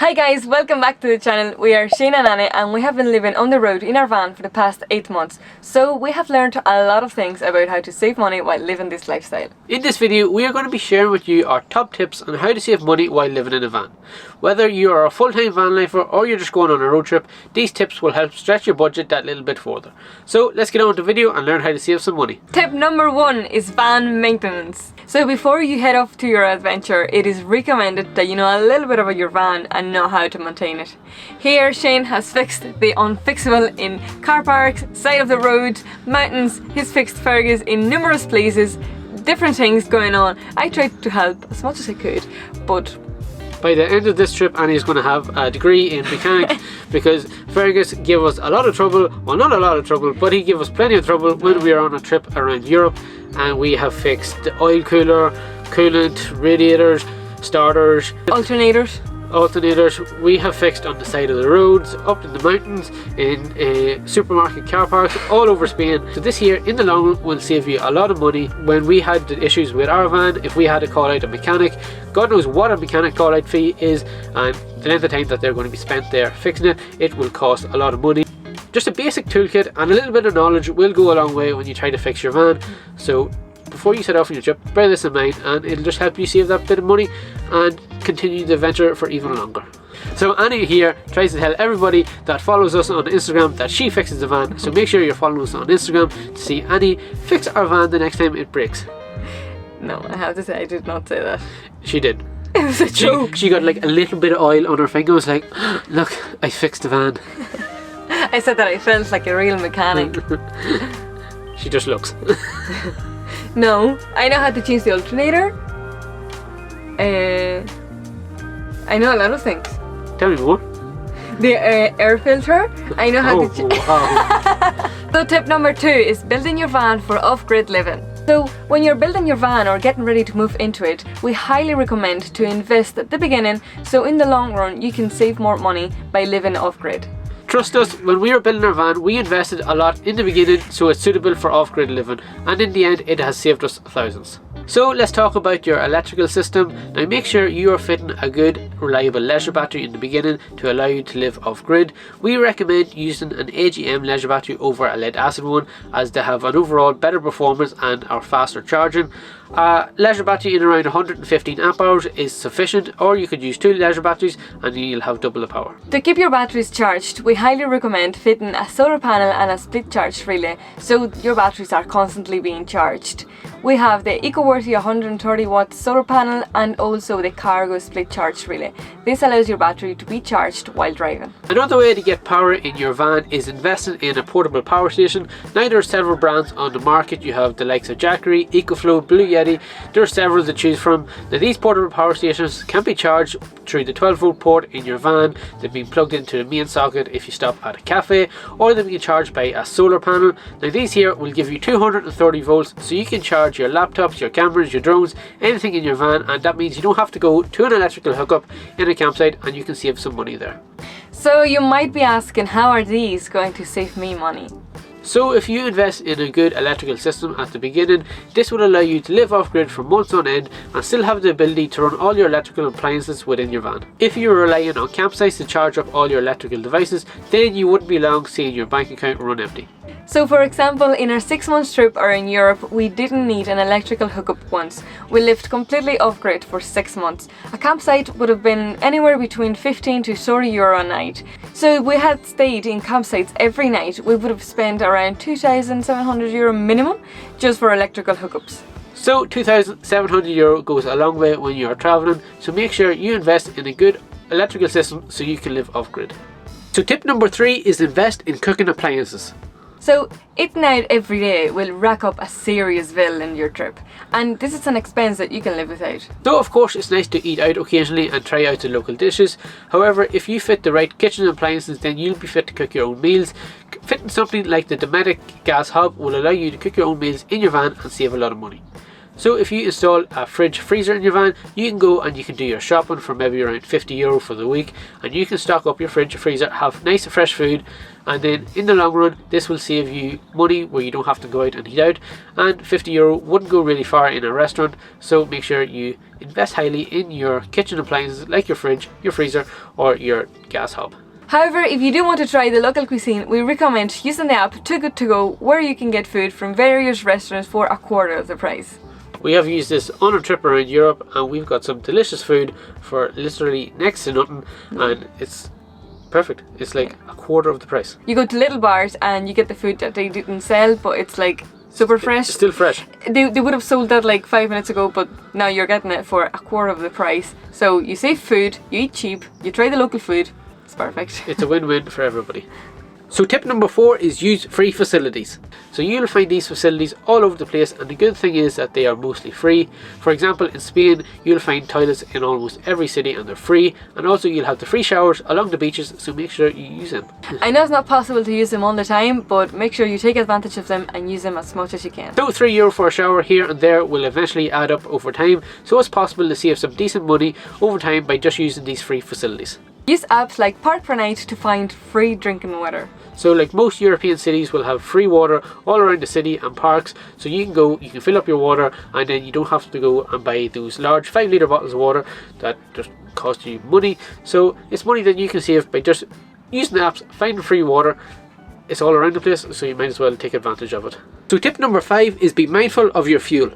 Hi guys, welcome back to the channel. We are Shane and Annie and we have been living on the road in our van for the past 8 months. So we have learned a lot of things about how to save money while living this lifestyle. In this video, we are going to be sharing with you our top tips on how to save money while living in a van. Whether you are a full-time van lifer or you're just going on a road trip, these tips will help stretch your budget that little bit further. So let's get on with the video and learn how to save some money. Tip number 1 is van maintenance. So before you head off to your adventure, it is recommended that you know a little bit about your van and know how to maintain it. Here Shane has fixed the unfixable in car parks, side of the road, mountains. He's fixed Fergus in numerous places, different things going on. I tried to help as much as I could, but by the end of this trip, Annie is going to have a degree in mechanics because Fergus gave us a lot of trouble. Well, not a lot of trouble, but he gave us plenty of trouble when we were on a trip around Europe, and we have fixed the oil cooler, coolant, radiators, starters, alternators. We have fixed on the side of the roads, up in the mountains, in supermarket car parks, all over Spain. So this here in the long run will save you a lot of money. When we had the issues with our van, if we had to call out a mechanic, God knows what a mechanic call out fee is, and the length of time that they're going to be spent there fixing it, it will cost a lot of money. Just a basic toolkit and a little bit of knowledge will go a long way when you try to fix your van. So before you set off on your trip, bear this in mind and it'll just help you save that bit of money and continue the adventure for even longer. So Annie here tries to tell everybody that follows us on Instagram that she fixes the van, so make sure you're following us on Instagram to see Annie fix our van the next time it breaks. No, I have to say I did not say that. She did. It was a joke. She got like a little bit of oil on her finger and was like, look, I fixed the van. I said that I felt like a real mechanic. She just looks. No, I know how to change the alternator. I know a lot of things. Tell me more. The air filter. I know how to wow. So tip number 2 is building your van for off-grid living. So when you're building your van or getting ready to move into it, we highly recommend to invest at the beginning, so in the long run you can save more money by living off-grid. Trust us, when we were building our van, we invested a lot in the beginning so it's suitable for off-grid living, and in the end it has saved us thousands. So let's talk about your electrical system. Now make sure you are fitting a good, reliable leisure battery in the beginning to allow you to live off-grid. We recommend using an AGM leisure battery over a lead acid one, as they have an overall better performance and are faster charging. A leisure battery in around 115 amp hours is sufficient, or you could use 2 leisure batteries and you'll have double the power. To keep your batteries charged, we highly recommend fitting a solar panel and a split charge relay so your batteries are constantly being charged. We have the 𝗙𝗎𝗄𝗎 130 watt solar panel and also the cargo split charge relay. This allows your battery to be charged while driving. Another way to get power in your van is investing in a portable power station. Now there are several brands on the market. You have the likes of Jackery, EcoFlow, Blue Yeti. There are several to choose from. Now these portable power stations can be charged through the 12-volt port in your van. They've been plugged into the main socket if you stop at a cafe, or they've been charged by a solar panel. Now these here will give you 230 volts, so you can charge your laptops, your cameras, your drones, anything in your van, and that means you don't have to go to an electrical hookup in a campsite, and you can save some money there. So you might be asking, how are these going to save me money? So if you invest in a good electrical system at the beginning, this will allow you to live off-grid for months on end and still have the ability to run all your electrical appliances within your van. If you are relying on campsites to charge up all your electrical devices, then you wouldn't be long seeing your bank account run empty. So for example, in our 6-month trip around Europe, we didn't need an electrical hookup once. We lived completely off-grid for 6 months. A campsite would have been anywhere between 15 to 30 euro a night. So if we had stayed in campsites every night, we would have spent around 2,700 euro minimum just for electrical hookups. So 2,700 euro goes a long way when you are traveling, so make sure you invest in a good electrical system so you can live off-grid. So tip number 3 is invest in cooking appliances. So eating out every day will rack up a serious bill in your trip, and this is an expense that you can live without. So of course it's nice to eat out occasionally and try out the local dishes. However, if you fit the right kitchen appliances, then you'll be fit to cook your own meals. Fitting something like the domestic gas hob will allow you to cook your own meals in your van and save a lot of money. So if you install a fridge freezer in your van, you can go and you can do your shopping for maybe around €50 for the week, and you can stock up your fridge freezer, have nice fresh food, and then in the long run this will save you money where you don't have to go out and eat out, and €50 wouldn't go really far in a restaurant. So make sure you invest highly in your kitchen appliances like your fridge, your freezer, or your gas hob. However, if you do want to try the local cuisine, we recommend using the app Too Good To Go, where you can get food from various restaurants for a quarter of the price. We have used this on a trip around Europe, and we've got some delicious food for literally next to nothing, and it's perfect. It's like a quarter of the price. You go to little bars and you get the food that they didn't sell, but it's like super fresh. Still fresh. They would have sold that like 5 minutes ago, but now you're getting it for a quarter of the price. So you save food, you eat cheap, you try the local food. It's perfect. It's a win-win for everybody. So tip number 4 is use free facilities. So you'll find these facilities all over the place, and the good thing is that they are mostly free. For example, in Spain you'll find toilets in almost every city and they're free, and also you'll have the free showers along the beaches, so make sure you use them. I know it's not possible to use them all the time, but make sure you take advantage of them and use them as much as you can. So €3 for a shower here and there will eventually add up over time, so it's possible to save some decent money over time by just using these free facilities. Use apps like Park Per Night to find free drinking water. So like most European cities will have free water all around the city and parks, so you can go, you can fill up your water, and then you don't have to go and buy those large 5-litre bottles of water that just cost you money. So it's money that you can save by just using the apps, finding free water. It's all around the place, so you might as well take advantage of it. So tip number 5 is be mindful of your fuel.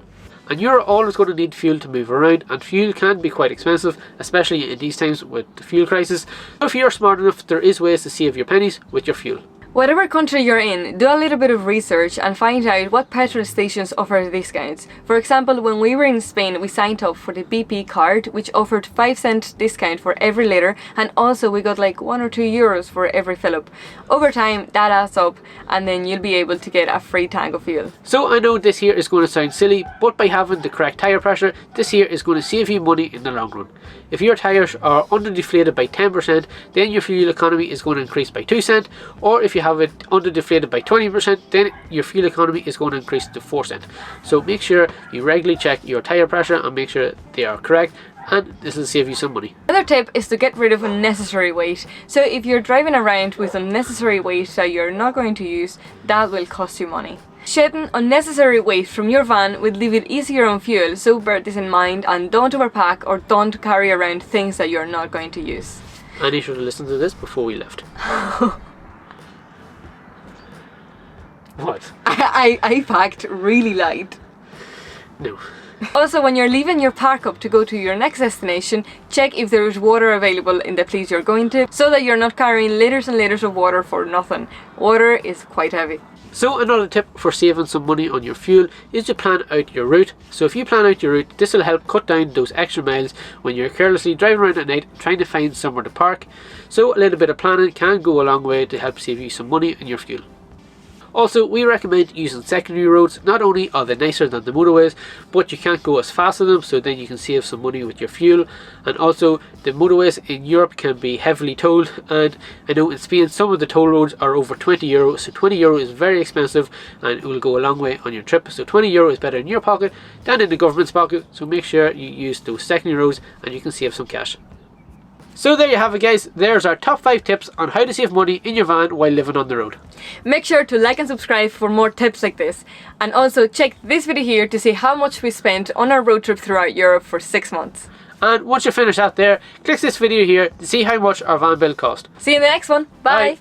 And you're always going to need fuel to move around, and fuel can be quite expensive, especially in these times with the fuel crisis. So if you're smart enough, there is ways to save your pennies with your fuel. Whatever country you're in, do a little bit of research and find out what petrol stations offer discounts. For example, when we were in Spain, we signed up for the BP card, which offered 5-cent discount for every litre, and also we got like €1 or €2 for every fill up. Over time, that adds up, and then you'll be able to get a free tank of fuel. So I know this here is going to sound silly, but by having the correct tyre pressure, this here is going to save you money in the long run. If your tyres are under deflated by 10%, then your fuel economy is going to increase by 2 cents, or if you have it under deflated by 20%, then your fuel economy is going to increase to 4 cents. So make sure you regularly check your tyre pressure and make sure they are correct, and this will save you some money. Another tip is to get rid of unnecessary weight. So if you're driving around with unnecessary weight that you're not going to use, that will cost you money. Shedding unnecessary weight from your van will leave it easier on fuel, so bear this in mind and don't overpack or don't carry around things that you're not going to use. And you should have listened to this before we left. What? I packed really light. No. Also, when you're leaving your park up to go to your next destination, check if there is water available in the place you're going to, so that you're not carrying liters and liters of water for nothing. Water is quite heavy. So another tip for saving some money on your fuel is to plan out your route. So if you plan out your route, this will help cut down those extra miles when you're carelessly driving around at night trying to find somewhere to park. So a little bit of planning can go a long way to help save you some money on your fuel. Also, we recommend using secondary roads. Not only are they nicer than the motorways, but you can't go as fast as them, so then you can save some money with your fuel. And also, the motorways in Europe can be heavily tolled, and I know in Spain some of the toll roads are over €20, so €20 is very expensive and it will go a long way on your trip. So €20 is better in your pocket than in the government's pocket, so make sure you use those secondary roads and you can save some cash. So there you have it, guys. There's our top 5 tips on how to save money in your van while living on the road. Make sure to like and subscribe for more tips like this. And also check this video here to see how much we spent on our road trip throughout Europe for 6 months. And once you finish that there, click this video here to see how much our van bill cost. See you in the next one. Bye. Bye.